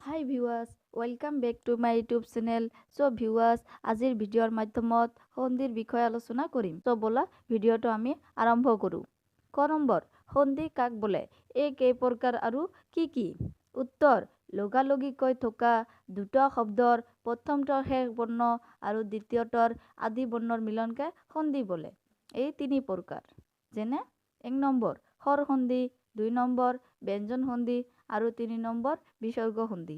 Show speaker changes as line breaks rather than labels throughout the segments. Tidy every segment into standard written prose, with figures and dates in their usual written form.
Hi viewers, welcome back to my YouTube channel. So viewers, আজিৰ ভিডিঅ'ৰ মাধ্যমত সন্ধিৰ বিষয়ে আলোচনা কৰিম। So বলা ভিডিঅ'টো আমি আৰম্ভ কৰোঁ। ক নম্বৰ, সন্ধি কাক বোলে? এই কেই প্ৰকাৰ আৰু কি কি? উত্তৰ, লগালগিকৈ থকা দুটা শব্দৰ প্ৰথমটোৰ শেষ বৰ্ণ আৰু দ্বিতীয়টোৰ আদি বৰ্ণৰ মিলনকে সন্ধি বোলে। এই তিনি প্ৰকাৰ। যেনে 1 নম্বৰ স্বৰ সন্ধি, 2 নম্বৰ ব্যঞ্জন সন্ধি আৰু 3 নম্বৰ বিসৰ্গ সন্ধি।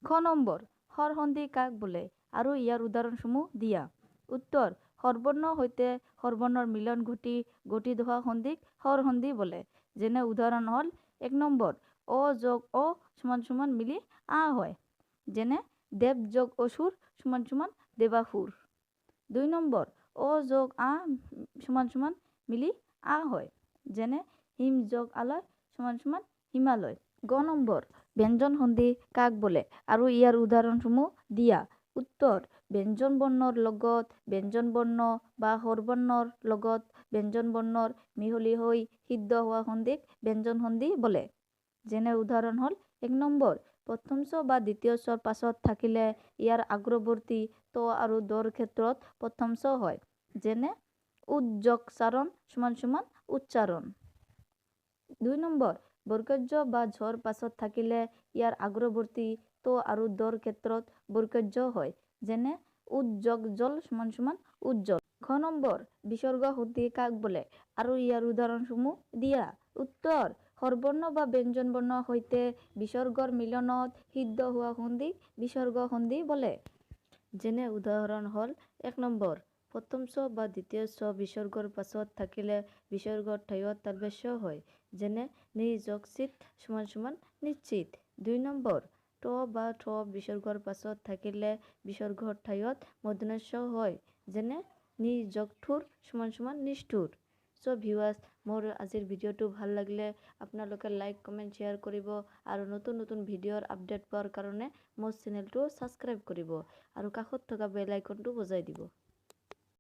খ নম্বৰ, স্বৰ সন্ধি কাক বোলে আৰু ইয়াৰ উদাহৰণসমূহ দিয়া। উত্তৰ, স্বৰবৰ্ণৰ সৈতে স্বৰবৰ্ণৰ মিলন ঘটি গঠিত হোৱা সন্ধিক স্বৰ সন্ধি বোলে। যেনে উদাহৰণ হ'ল 1 নম্বৰ অ যোগ অ সমান সমান মিলি আ হয়। যেনে দেৱ যোগ অসুৰ সমান সমান দেৱাসুৰ। 2 নম্বৰ অ যোগ আ সমান সমান মিলি আ হয়। যেনে হিম যোগ আলয় সমান সমান হিমালয়। গ নম্বৰ, ব্যঞ্জন সন্ধি কাক বোলে আৰু ইয়াৰ উদাহৰণসমূহ দিয়া। উত্তৰ, ব্যঞ্জন বৰ্ণৰ লগত ব্যঞ্জন বৰ্ণ বা স্বৰবৰ্ণৰ লগত ব্যঞ্জন বৰ্ণৰ মিহলি হৈ সিদ্ধ হোৱা সন্ধিক ব্যঞ্জন সন্ধি বোলে। যেনে উদাহৰণ হ'ল 1 নম্বৰ প্ৰথম চ বা দ্বিতীয় চৰ পাছত থাকিলে ইয়াৰ আগ্ৰৱৰ্তী ত আৰু দৰ ক্ষেত্ৰত প্ৰথম চ হয়। যেনে উজ্জকচাৰণ সমান সমান উচ্চাৰণ। 2 নম্বৰ বৰ্গজ বা ঝৰ পাছত থাকিলে ইয়াৰ আগ্ৰৱৰ্তী ত আৰু দৰ ক্ষেত্ৰত বৰ্গজ হয়। যেনে উজ্জল সমান সমান উজ্জ্বল। খ নম্বৰ, বিসৰ্গ সন্ধি কাক বোলে আৰু ইয়াৰ উদাহৰণসমূহ দিয়া। উত্তৰ, স্বৰবৰ্ণ বা ব্যঞ্জন বৰ্ণৰ সৈতে বিসৰ্গৰ মিলনত সিদ্ধ হোৱা সন্ধিক বিসৰ্গ সন্ধি বোলে। যেনে উদাহৰণ হ'ল 1 নম্বৰ প্ৰথম চ বা দ্বিতীয় চ বিসৰ্গৰ পাছত থাকিলে বিসৰ্গৰ ঠাইত তালব্য হয়। যেনে নিৰ্যকচিত সমান সমান নিশ্চিত। 2 নম্বৰ ত বা ঠ বিসৰ্গৰ পাছত থাকিলে বিসৰ্গৰ ঠাইত মূৰ্ধন্য হয়। যেনে নিৰ্যকঠুৰ সমান সমান নিষ্ঠুৰ। চ' ভিউৱাৰ্ছ, মোৰ আজিৰ ভিডিঅ'টো ভাল লাগিলে আপোনালোকে লাইক কমেণ্ট শ্বেয়াৰ কৰিব আৰু নতুন নতুন ভিডিঅ'ৰ আপডেট পোৱাৰ কাৰণে মোৰ চেনেলটো ছাবস্ক্ৰাইব কৰিব আৰু কাষত থকা বেল আইকনটো বজাই দিব।